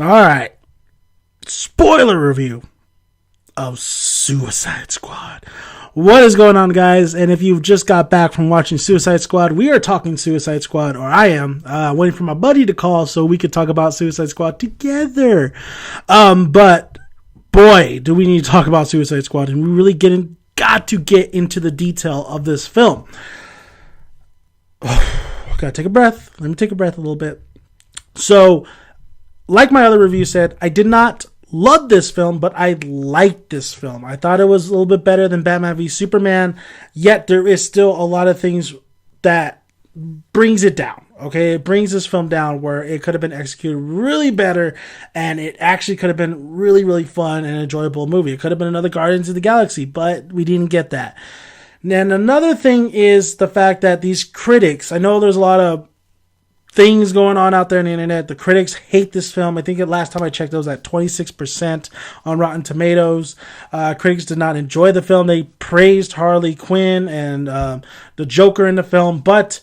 All right. Spoiler review of Suicide Squad. What is going on, guys? And if you've just got back from watching Suicide Squad, we are talking Suicide Squad, or I am, waiting for my buddy to call so we could talk about Suicide Squad together. But boy, do we need to talk about Suicide Squad, and we really got to get into the detail of this film. Gotta take a breath. Let me take a breath a little bit. So, like my other review said, I did not love this film, but I liked this film. I thought it was a little bit better than Batman v Superman, yet there is still a lot of things that brings it down. Okay, it brings this film down where it could have been executed really better, and it actually could have been really, really fun and enjoyable movie. It could have been another Guardians of the Galaxy, but we didn't get that. And another thing is the fact that these critics, I know there's a lot of things going on out there on the internet. The critics hate this film. I think last time I checked, it was at 26% on Rotten Tomatoes. Critics did not enjoy the film. They praised Harley Quinn and the Joker in the film, but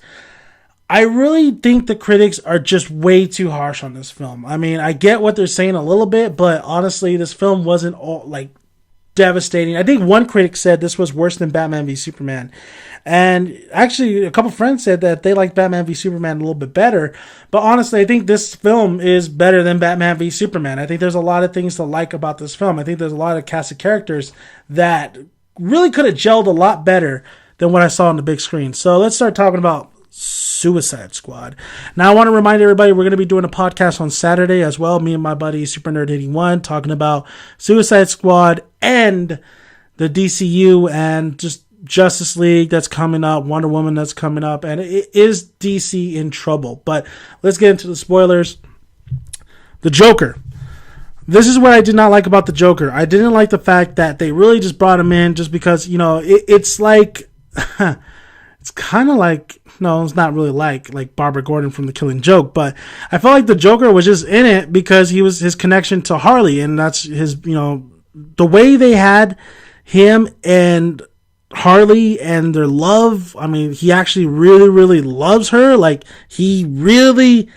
I really think the critics are just way too harsh on this film. I mean, I get what they're saying a little bit, but honestly, this film wasn't devastating. I think one critic said this was worse than Batman v Superman. And actually, a couple friends said that they liked Batman v Superman a little bit better. But honestly, I think this film is better than Batman v Superman. I think there's a lot of things to like about this film. I think there's a lot of cast of characters that really could have gelled a lot better than what I saw on the big screen. So let's start talking about Suicide Squad. Now, I want to remind everybody we're going to be doing a podcast on Saturday as well. Me and my buddy Super Nerd 81 talking about Suicide Squad and the DCU and just Justice League that's coming up, Wonder Woman that's coming up, and it is DC in trouble. But let's get into the spoilers. The Joker. This is what I did not like about the Joker. I didn't like the fact that they really just brought him in just because, it's like it's kind of like, no, it's not really like Barbara Gordon from The Killing Joke, but I felt like the Joker was just in it because he was his connection to Harley, and that's his, the way they had him and Harley and their love. I mean, he actually really, really loves her. Like, he really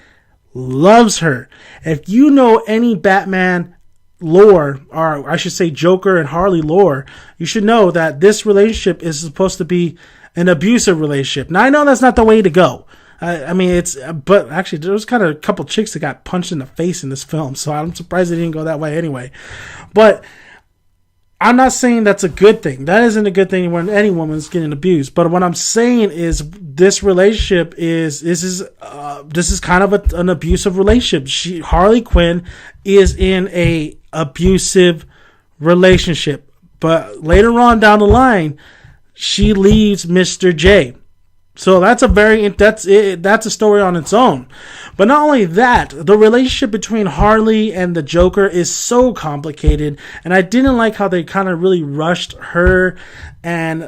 loves her. If you know any Batman lore, or I should say Joker and Harley lore, you should know that this relationship is supposed to be an abusive relationship. Now, I know that's not the way to go. But actually, there was kind of a couple chicks that got punched in the face in this film, so I'm surprised they didn't go that way anyway. But I'm not saying that's a good thing. That isn't a good thing when any woman's getting abused. But what I'm saying is this relationship is kind of an abusive relationship. Harley Quinn is in a abusive relationship, but later on down the line, she leaves Mr. J. So that's a story on its own. But not only that, the relationship between Harley and the Joker is so complicated, and I didn't like how they kind of really rushed her and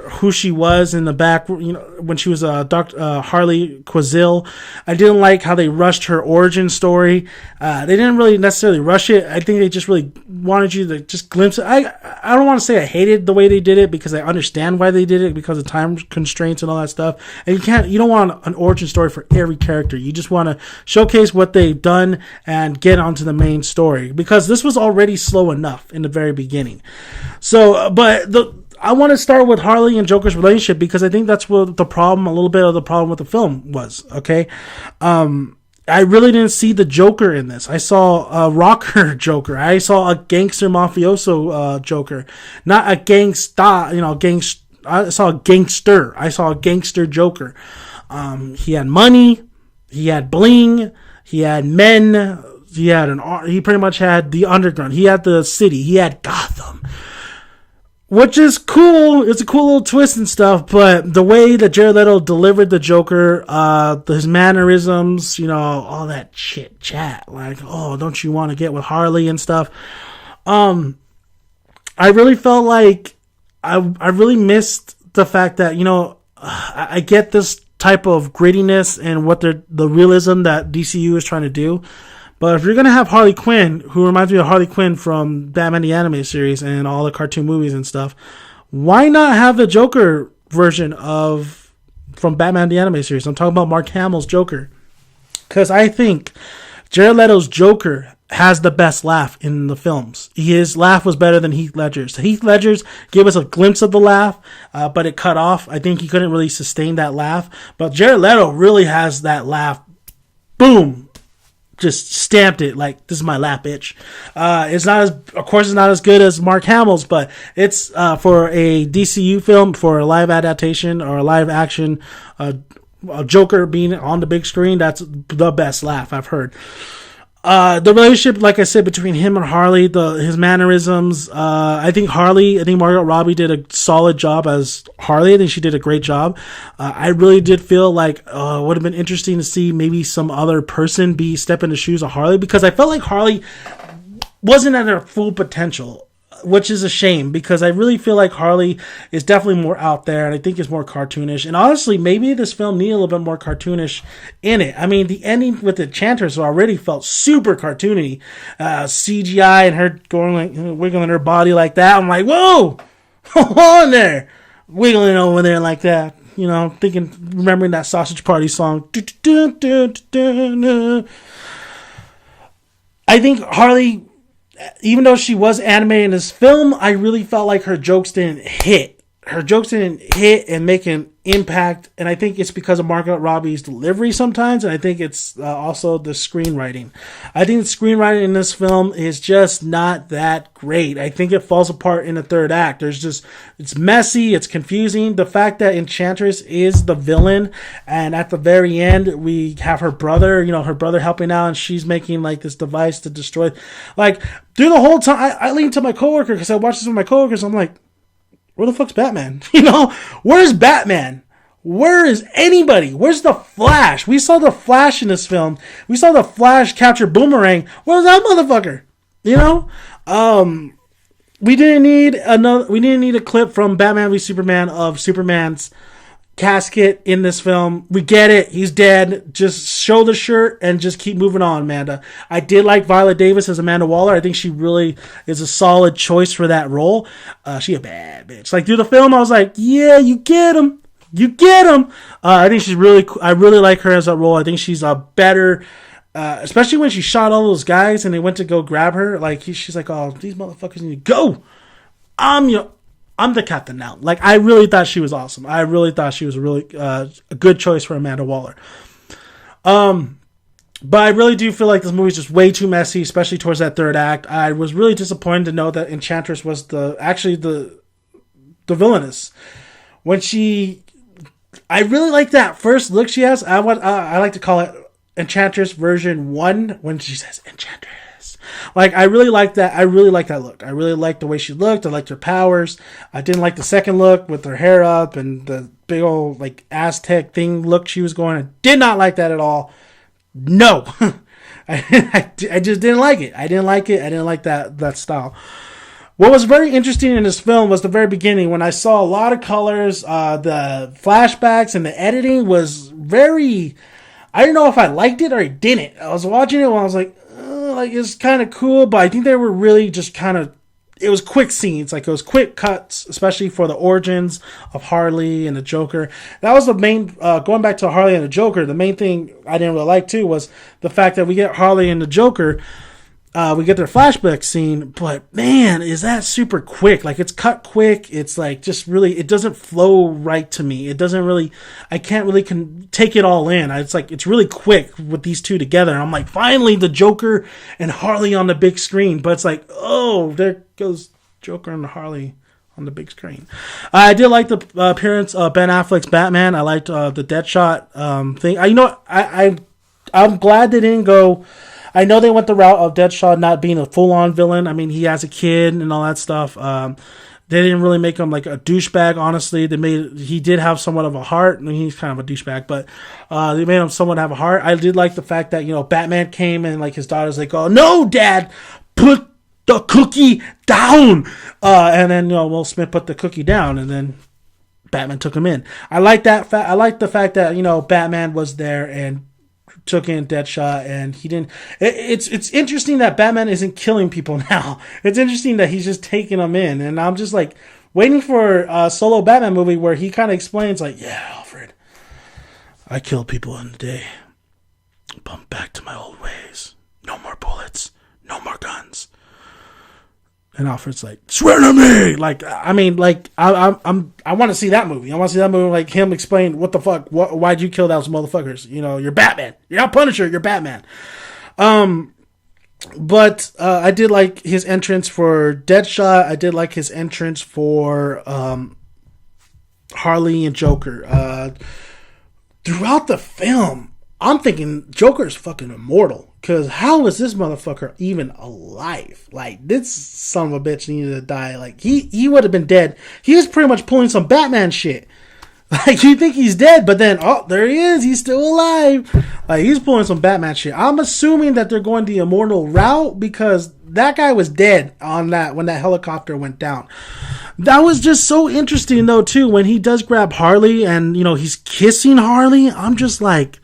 who she was in the back, when she was Harley Quazil. I didn't like how they rushed her origin story. They didn't really necessarily rush it. I think they just really wanted you to just glimpse it. I don't want to say I hated the way they did it, because I understand why they did it, because of time constraints and all that stuff. And you don't want an origin story for every character. You just want to showcase what they've done and get onto the main story, because this was already slow enough in the very beginning. So, I want to start with Harley and Joker's relationship, because I think that's what a little bit of the problem with the film was, okay? I really didn't see the Joker in this. I saw a rocker Joker. I saw a gangster mafioso Joker. Not a gangsta, I saw a gangster. I saw a gangster Joker. He had money. He had bling. He had men. He pretty much had the underground. He had the city. He had Gotham. Which is cool. It's a cool little twist and stuff, but the way that Jared Leto delivered the Joker, his mannerisms, all that chit chat, like, oh, don't you want to get with Harley and stuff. I really felt like I really missed the fact that, I get this type of grittiness and what the realism that DCU is trying to do. But if you're going to have Harley Quinn, who reminds me of Harley Quinn from Batman the Animated Series and all the cartoon movies and stuff, why not have the Joker version from Batman the Animated Series? I'm talking about Mark Hamill's Joker. Because I think Jared Leto's Joker has the best laugh in the films. His laugh was better than Heath Ledger's. Heath Ledger's gave us a glimpse of the laugh, but it cut off. I think he couldn't really sustain that laugh. But Jared Leto really has that laugh. Boom. Just stamped it like, this is my laugh, bitch. It's not as, of course, it's not as good as Mark Hamill's, but it's for a DCU film, for a live adaptation or a live action, a Joker being on the big screen. That's the best laugh I've heard. The relationship, like I said, between him and Harley, his mannerisms. I think Margot Robbie did a solid job as Harley. I think she did a great job. I really did feel like it would have been interesting to see maybe some other person step in the shoes of Harley, because I felt like Harley wasn't at her full potential, which is a shame, because I really feel like Harley is definitely more out there, and I think is more cartoonish. And honestly, maybe this film needed a little bit more cartoonish in it. I mean, the ending with the Enchantress already felt super cartoony. CGI and her going like, wiggling her body like that. I'm like, whoa, hold on there, wiggling over there like that. You know, remembering that Sausage Party song. I think Harley, even though she was animated in this film, I really felt like her jokes didn't hit. Her jokes didn't hit and make an impact, and I think it's because of Margot Robbie's delivery sometimes, and I think it's also the screenwriting. I think the screenwriting in this film is just not that great. I think it falls apart in the third act. It's messy, it's confusing. The fact that Enchantress is the villain, and at the very end we have her brother helping out, and she's making like this device to destroy. Like, through the whole time, I leaned to my coworker, because I watched this with my coworkers. I'm like, where the fuck's Batman? Where's Batman? Where is anybody? Where's the Flash? We saw the Flash in this film. We saw the Flash capture Boomerang. Where's that motherfucker? We didn't need a clip from Batman v Superman of Superman's casket in this film. We get it. He's dead. Just show the shirt and just keep moving on, Amanda. I did like Viola Davis as Amanda Waller. I think she really is a solid choice for that role. She a bad bitch. Like, through the film, I was like, yeah, you get him. You get him. I think she's really cool. I really like her as a role. I think she's a better, especially when she shot all those guys and they went to go grab her. Like, she's like, oh, these motherfuckers need to go. I'm the captain now. Like, I really thought she was awesome. I really thought she was a good choice for Amanda Waller. But I really do feel like this movie's just way too messy, especially towards that third act. I was really disappointed to know that Enchantress was the villainess. I really like that first look she has. I like to call it Enchantress version 1, when she says Enchantress. Like, I really like that. I really like that look. I really liked the way she looked. I liked her powers. I didn't like the second look with her hair up and the big old like Aztec thing look she was going. I did not like that at all. No. I just didn't like it. I didn't like it. I didn't like that style. What was very interesting in this film was the very beginning, when I saw a lot of colors. The flashbacks and the editing was very, I don't know if I liked it or I didn't. I was watching it when I was like it's kind of cool, but I think they were really just kind of, it was quick scenes, like it was quick cuts, especially for the origins of Harley and the Joker. That was the main, going back to Harley and the Joker, the main thing I didn't really like too was the fact that we get Harley and the Joker, we get their flashback scene, but man, is that super quick. Like, it's cut quick. It's like, just really, it doesn't flow right to me. It doesn't really, I can't really take it all in. It's like, it's really quick with these two together. And I'm like, finally the Joker and Harley on the big screen. But it's like, oh, there goes Joker and Harley on the big screen. I did like the appearance of Ben Affleck's Batman. I liked the Deadshot thing. I'm glad they didn't go, I know they went the route of Deadshot not being a full-on villain. I mean, he has a kid and all that stuff. They didn't really make him like a douchebag, honestly. He did have somewhat of a heart. I mean, he's kind of a douchebag, but they made him somewhat have a heart. I did like the fact that, Batman came and like his daughter's like, oh, no, Dad, put the cookie down. And then, Will Smith put the cookie down, and then Batman took him in. I like that. I like the fact that, Batman was there and took in Deadshot, and he didn't. It's interesting that Batman isn't killing people now. It's interesting that he's just taking them in, and I'm just like waiting for a solo Batman movie where he kind of explains like, yeah, Alfred, I killed people in the day, but I'm back to my old ways. And Alfred's like, swear to me. Like, I mean, like, I want to see that movie. I want to see that movie, like him explain what the fuck, why'd you kill those motherfuckers? You know, you're Batman. You're not Punisher. You're Batman. But I did like his entrance for Deadshot. I did like his entrance for Harley and Joker. Throughout the film, I'm thinking Joker's fucking immortal. Because how is this motherfucker even alive? Like, this son of a bitch needed to die. Like, he would have been dead. He was pretty much pulling some Batman shit. Like, you think he's dead, but then, oh, there he is. He's still alive. Like, he's pulling some Batman shit. I'm assuming that they're going the immortal route because that guy was dead on that when that helicopter went down. That was just so interesting, though, too, when he does grab Harley and, you know, he's kissing Harley. I'm just like,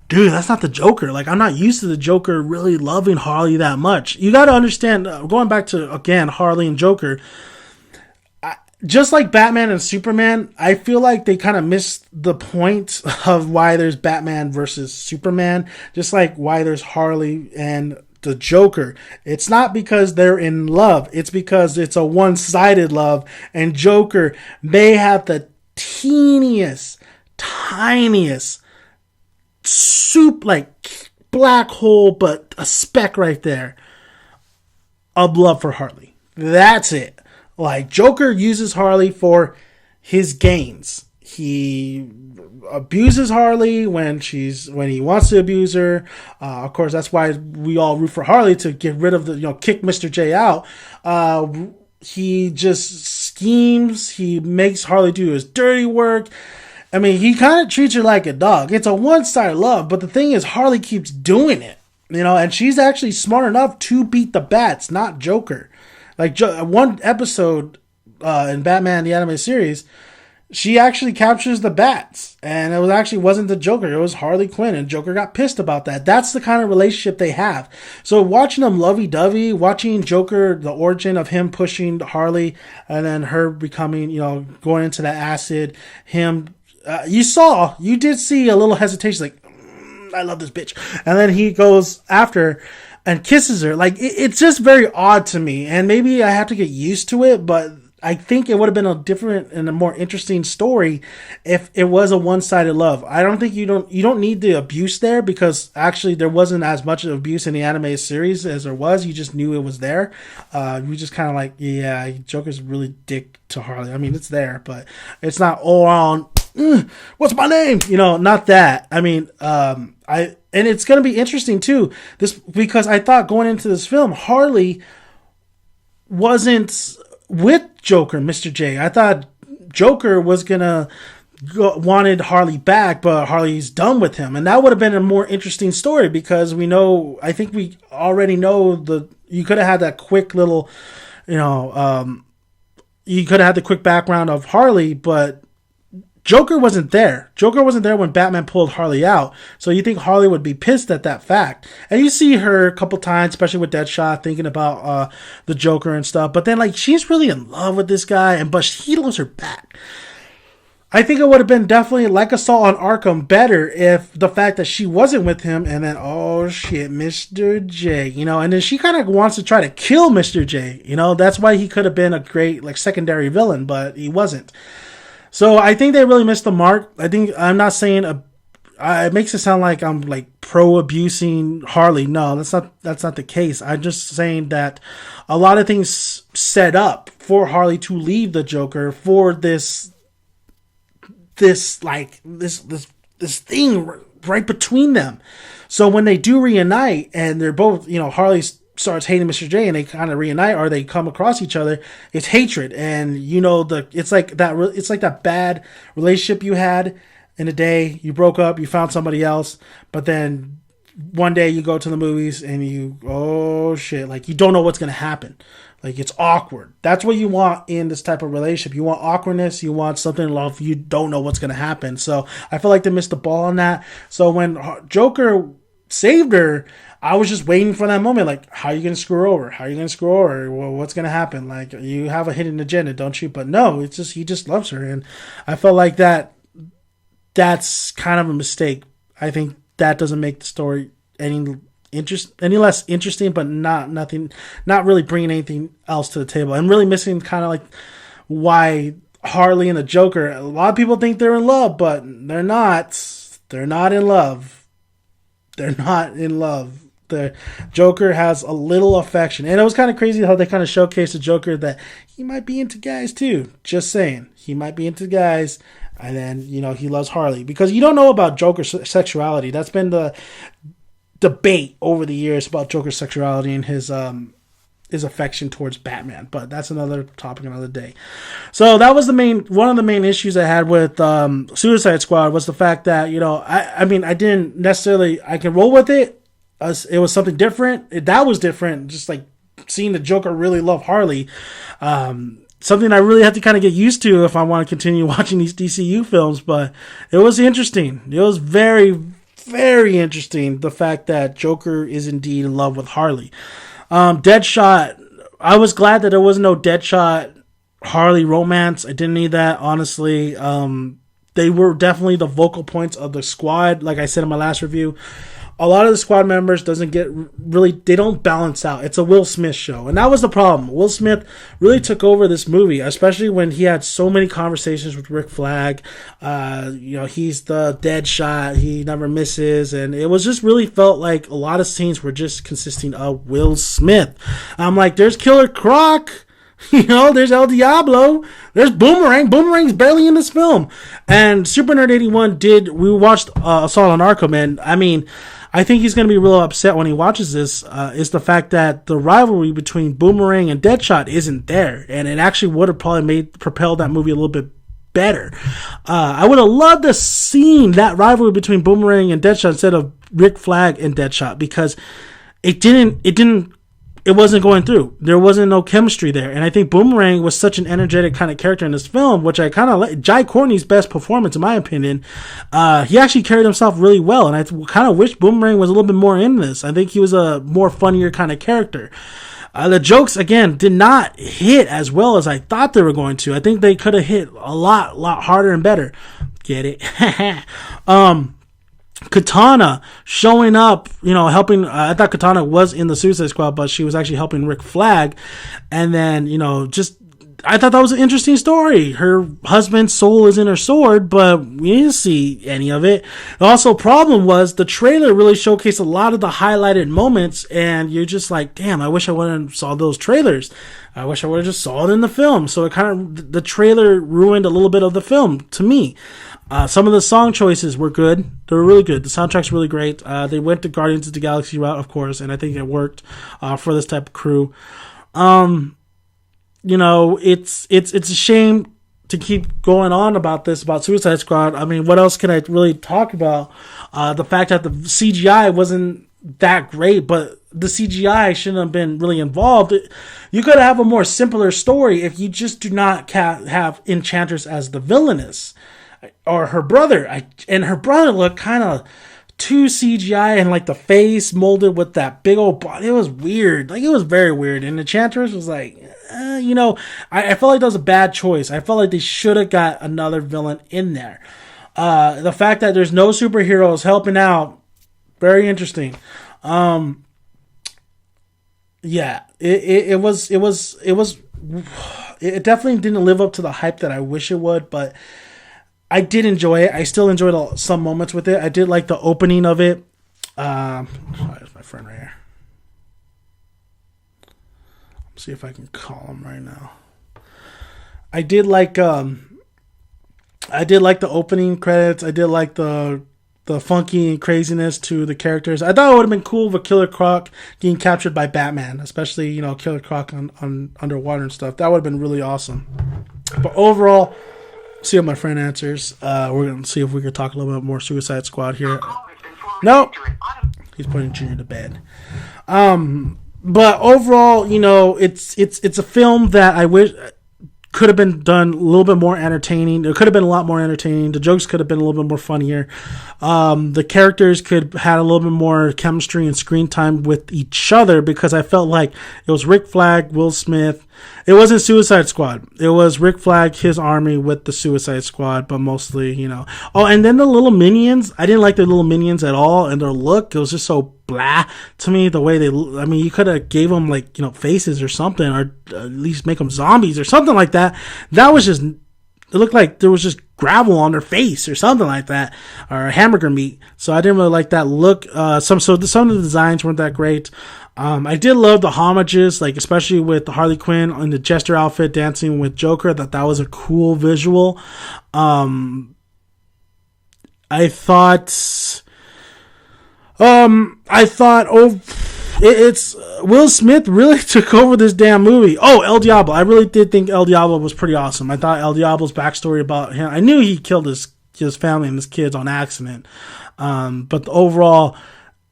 dude, that's not the Joker. Like, I'm not used to the Joker really loving Harley that much. You got to understand, going back to, again, Harley and Joker, just like Batman and Superman, I feel like they kind of missed the point of why there's Batman versus Superman, just like why there's Harley and the Joker. It's not because they're in love. It's because it's a one-sided love, and Joker may have the teeniest, tiniest, soup like black hole, but a speck right there of love for Harley. That's it. Like, Joker uses Harley for his gains. He abuses Harley when he wants to abuse her. Of course, that's why we all root for Harley to get rid of kick Mr. J out. He just schemes. He makes Harley do his dirty work. I mean, he kind of treats her like a dog. It's a one-sided love, but the thing is, Harley keeps doing it, and she's actually smart enough to beat the bats, not Joker. Like, one episode in Batman the Animated Series, she actually captures the bats, and it wasn't the Joker. It was Harley Quinn, and Joker got pissed about that. That's the kind of relationship they have. So watching them lovey-dovey, watching Joker, the origin of him pushing Harley, and then her becoming, going into that acid, him... you did see a little hesitation, like, I love this bitch. And then he goes after and kisses her. Like, it's just very odd to me. And maybe I have to get used to it, but I think it would have been a different and a more interesting story if it was a one-sided love. I don't think you don't need the abuse there, because actually there wasn't as much abuse in the animated series as there was. You just knew it was there. You just kind of like, yeah, Joker's really dick to Harley. I mean, it's there, but it's not all on, what's my name? Not that. I mean, and it's going to be interesting too, because I thought going into this film, Harley wasn't with Joker, Mr. J. I thought Joker was wanted Harley back, but Harley's done with him. And that would have been a more interesting story, because I think we already know you could have had that quick little, you could have had the quick background of Harley, but Joker wasn't there. Joker wasn't there when Batman pulled Harley out. So you think Harley would be pissed at that fact. And you see her a couple times, especially with Deadshot, thinking about the Joker and stuff. But then, like, she's really in love with this guy, but he loves her back. I think it would have been definitely, like Assault on Arkham, better if the fact that she wasn't with him, and then, oh shit, Mr. J, and then she kind of wants to try to kill Mr. J. That's why he could have been a great, like, secondary villain, but he wasn't. So I think they really missed the mark. I'm not saying it makes it sound like I'm like pro-abusing Harley. No, that's not the case. I'm just saying that a lot of things set up for Harley to leave the Joker for this thing right between them. So when they do reunite and they're both, Harley starts hating Mr. J and they kind of reunite, or they come across each other, it's hatred. And it's like that bad relationship you had in a day, you broke up, you found somebody else, but then one day you go to the movies and oh shit, like, you don't know what's going to happen. Like, it's awkward. That's what you want in this type of relationship. You want awkwardness. You want something like you don't know what's going to happen. So I feel like they missed the ball on that. So when Joker saved her, I was just waiting for that moment. Like, how are you going to screw her over? How are you going to screw her over? Well, what's going to happen? Like, you have a hidden agenda, don't you? But no, it's just, he just loves her. And I felt like that's kind of a mistake. I think that doesn't make the story any less interesting, but not really bringing anything else to the table. I'm really missing kind of like why Harley and the Joker. A lot of people think they're in love, but they're not. They're not in love. They're not in love. The Joker has a little affection, and it was kind of crazy how they kind of showcased the Joker that he might be into guys too. Just saying, he might be into guys, and then he loves Harley because you don't know about Joker's sexuality. That's been the debate over the years about Joker's sexuality and his affection towards Batman, but that's another topic another day. So that was one of the main issues I had with Suicide Squad was the fact that I didn't necessarily, I can roll with it. It was something different. That was different, just like seeing the Joker really love Harley. Something I really have to kind of get used to if I want to continue watching these DCU films, but it was interesting. It was very, very interesting, the fact that Joker is indeed in love with Harley. Deadshot, I was glad that there was no Deadshot Harley romance. I didn't need that, honestly. They were definitely the vocal points of the squad. Like I said in my last review, a lot of the squad members they don't balance out. It's a Will Smith show. And that was the problem. Will Smith really took over this movie, especially when he had so many conversations with Rick Flag. He's the dead shot. He never misses. And it was just really felt like a lot of scenes were just consisting of Will Smith. I'm like, there's Killer Croc. There's El Diablo. There's Boomerang. Boomerang's barely in this film. And Super Nerd 81 we watched Assault on Arkham, and I think he's going to be real upset when he watches this, is the fact that the rivalry between Boomerang and Deadshot isn't there. And it actually would have probably propelled that movie a little bit better. I would have loved to seen that rivalry between Boomerang and Deadshot instead of Rick Flag and Deadshot, because it wasn't going through. There wasn't no chemistry there. And I think Boomerang was such an energetic kind of character in this film, which I kind of like. Jai Courtney's best performance, in my opinion. He actually carried himself really well. And I kind of wish Boomerang was a little bit more in this. I think he was a more funnier kind of character. The jokes, again, did not hit as well as I thought they were going to. I think they could have hit a lot harder and better. Get it? Katana showing up, helping. I thought Katana was in the Suicide Squad, but she was actually helping Rick Flag. And then, I thought that was an interesting story. Her husband's soul is in her sword, but we didn't see any of it. Also, problem was the trailer really showcased a lot of the highlighted moments, and you're just like, damn, I wish I would have saw those trailers. I wish I would have just saw it in the film. So the trailer ruined a little bit of the film to me. Some of the song choices were good. They were really good. The soundtrack's really great. They went the Guardians of the Galaxy route, of course, and I think it worked for this type of crew. It's a shame to keep going on about Suicide Squad. What else can I really talk about? The fact that the CGI wasn't that great, but the CGI shouldn't have been really involved. You could have a more simpler story if you just do not have Enchantress as the villainess. Or her brother. And her brother looked kind of too CGI, and like the face molded with that big old body. It was weird. Like, it was very weird. And Enchantress was like, I felt like that was a bad choice. I felt like they should have got another villain in there. The fact that there's no superheroes helping out, very interesting. It definitely didn't live up to the hype that I wish it would, but I did enjoy it. I still enjoyed some moments with it. I did like the opening of it. Sorry, that's my friend right here. Let's see if I can call him right now. I did like the opening credits. I did like the funky craziness to the characters. I thought it would have been cool with Killer Croc getting captured by Batman, especially Killer Croc on underwater and stuff. That would have been really awesome. But overall, see what my friend answers. We're going to see if we can talk a little bit more Suicide Squad here. Nope. He's putting Junior to bed. But overall, it's a film that I wish could have been done a little bit more entertaining. It could have been a lot more entertaining. The jokes could have been a little bit more funnier. The characters could have had a little bit more chemistry and screen time with each other, because I felt like it was Rick Flag, Will Smith. It wasn't Suicide Squad. It was Rick Flag, his army with the Suicide Squad, but mostly, Oh, and then the little minions. I didn't like the little minions at all, and their look. It was just so blah to me. The way they, I mean, you could have gave them like, you know, faces or something, or at least make them zombies or something like that. That was just, it looked like there was just gravel on their face or something like that, or hamburger meat. So I didn't really like that look. Some of the designs weren't that great. I did love the homages, like especially with the Harley Quinn in the Jester outfit dancing with Joker. That was a cool visual. I thought, it's Will Smith really took over this damn movie. Oh, El Diablo. I really did think El Diablo was pretty awesome. I thought El Diablo's backstory about him, I knew he killed his family and his kids on accident. But overall,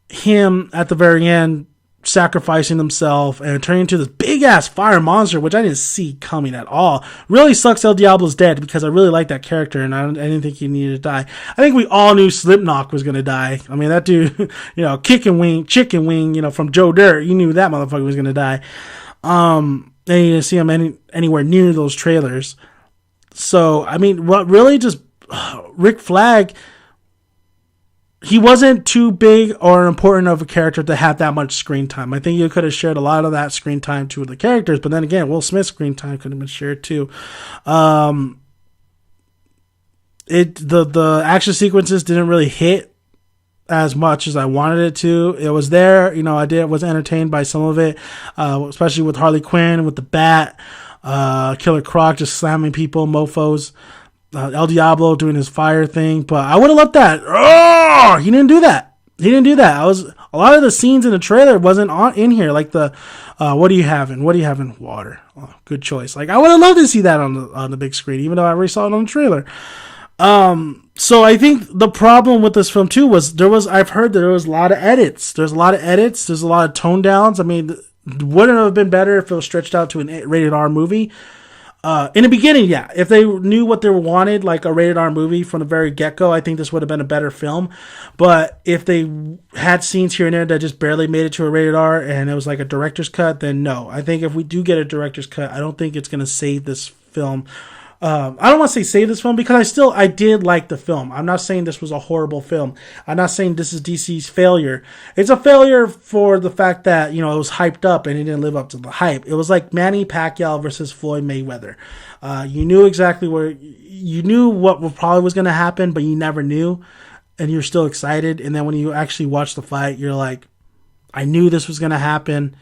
him at the very end sacrificing himself and turning into this big ass fire monster, which I didn't see coming at all, really sucks. El Diablo's dead, because I really like that character and I didn't think he needed to die. I think we all knew Slipknot was gonna die. I mean, that dude, you know, chicken wing, you know, from Joe Dirt, you knew that motherfucker was gonna die. And you didn't see him anywhere near those trailers. So I mean, what really just Rick Flag, he wasn't too big or important of a character to have that much screen time. I think you could have shared a lot of that screen time to the characters, but then again, Will Smith's screen time could have been shared too. The action sequences didn't really hit as much as I wanted it to. It was there, you know, was entertained by some of it, especially with Harley Quinn, with the bat, Killer Croc just slamming people, mofos. El Diablo doing his fire thing, but I would have loved that. Oh, he didn't do that. A lot of the scenes in the trailer wasn't in here, like the what do you having? Water. Oh, good choice. Like, I would have loved to see that on the big screen, even though I already saw it on the trailer. So I think the problem with this film too was I've heard that there was a lot of edits. There's a lot of tone downs. I mean, wouldn't it have been better if it was stretched out to a rated R movie? In the beginning, yeah. If they knew what they wanted, like a rated R movie from the very get-go, I think this would have been a better film. But if they had scenes here and there that just barely made it to a rated R and it was like a director's cut, then no. I think if we do get a director's cut, I don't think it's going to save this film. I don't want to say save this film, because I did like the film. I'm not saying this was a horrible film. I'm not saying this is DC's failure. It's a failure for the fact that, you know, it was hyped up and it didn't live up to the hype. It was like Manny Pacquiao versus Floyd Mayweather. You knew exactly you knew what probably was going to happen, but you never knew, and you're still excited. And then when you actually watch the fight, you're like, I knew this was going to happen.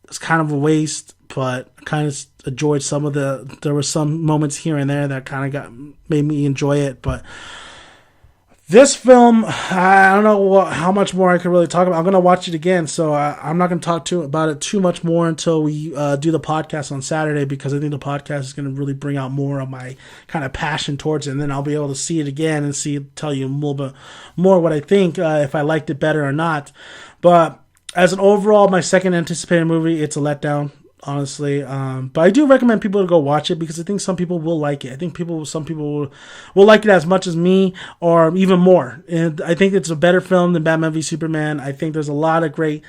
It's kind of a waste, but I kind of enjoyed there were some moments here and there that kind of made me enjoy it. But this film, I don't know how much more I could really talk about. I'm going to watch it again, so I'm not going to talk about it too much more until we do the podcast on Saturday, because I think the podcast is going to really bring out more of my kind of passion towards it, and then I'll be able to see it again and tell you a little bit more what I think, if I liked it better or not. But as an overall, my second anticipated movie, it's a letdown, honestly. But I do recommend people to go watch it, because I think some people will like it. I think some people will like it as much as me, or even more. And I think it's a better film than Batman v Superman. I think there's a lot of great...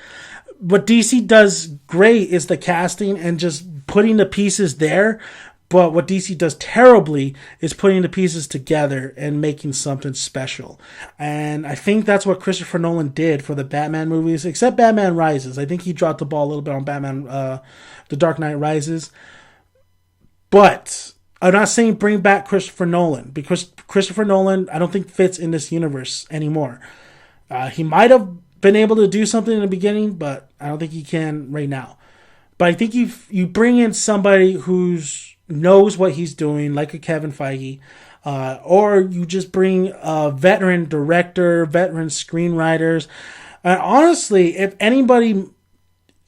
What DC does great is the casting and just putting the pieces there. But what DC does terribly is putting the pieces together and making something special. And I think that's what Christopher Nolan did for the Batman movies, except Batman Rises. I think he dropped the ball a little bit on Batman, The Dark Knight Rises. But I'm not saying bring back Christopher Nolan, because Christopher Nolan, I don't think, fits in this universe anymore. He might have been able to do something in the beginning, but I don't think he can right now. But I think you bring in somebody who's knows what he's doing, like a Kevin Feige, or you just bring a veteran director, veteran screenwriters. And honestly, if anybody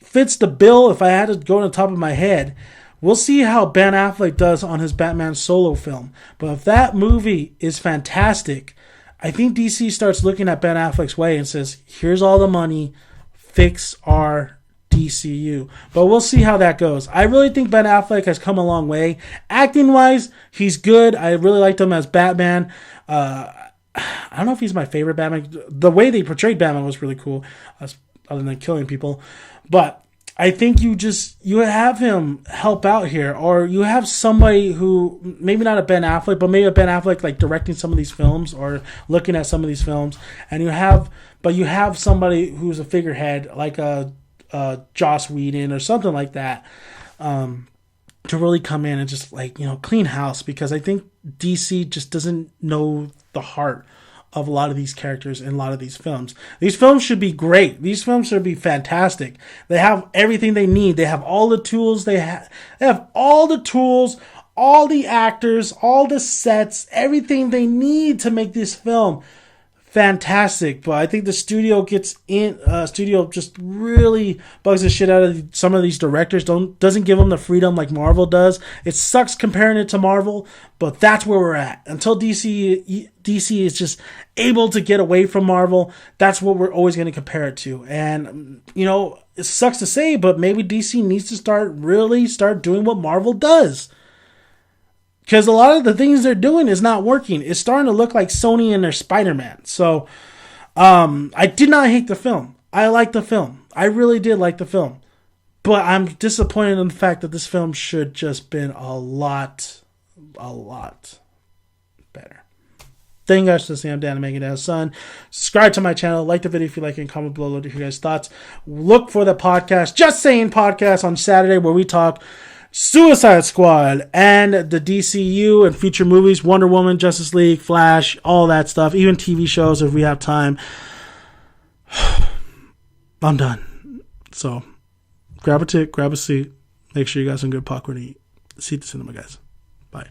fits the bill, if I had to go on the top of my head, we'll see how Ben Affleck does on his Batman solo film. But if that movie is fantastic, I think DC starts looking at Ben Affleck's way and says, here's all the money, fix our DCU. But we'll see how that goes. I really think Ben Affleck has come a long way. Acting wise, he's good. I really liked him as Batman. I don't know if he's my favorite Batman. The way they portrayed Batman was really cool, other than killing people. But I think you have him help out here, or you have somebody who, maybe not a Ben Affleck, but maybe a Ben Affleck like directing some of these films or looking at some of these films, and you have somebody who's a figurehead like a Joss Whedon or something like that, to really come in and just like, clean house, because I think DC just doesn't know the heart of a lot of these characters in a lot of these films. These films should be great. These films should be fantastic. They have everything they need. They have all the tools. They have all the tools, all the actors, all the sets, everything they need to make this film fantastic. But I think the studio just really bugs the shit out of some of these directors. Doesn't give them the freedom like Marvel does. It sucks comparing it to Marvel, but that's where we're at. Until DC is just able to get away from Marvel, that's what we're always going to compare it to. And it sucks to say, but maybe DC needs to start doing what Marvel does. Because a lot of the things they're doing is not working. It's starting to look like Sony and their Spider-Man. So, I did not hate the film. I liked the film. I really did like the film. But I'm disappointed in the fact that this film should just been a lot better. Thank you guys for listening. I'm Dan, Megan Dad's son. Subscribe to my channel. Like the video if you like it, and comment below to hear your guys' thoughts. Look for the podcast, Just Saying Podcast, on Saturday, where we talk Suicide Squad and the DCU and future movies, Wonder Woman, Justice League, Flash, all that stuff, even TV shows if we have time. I'm done. So grab a seat, make sure you got some good popcorn to eat. See you at the cinema, guys. Bye.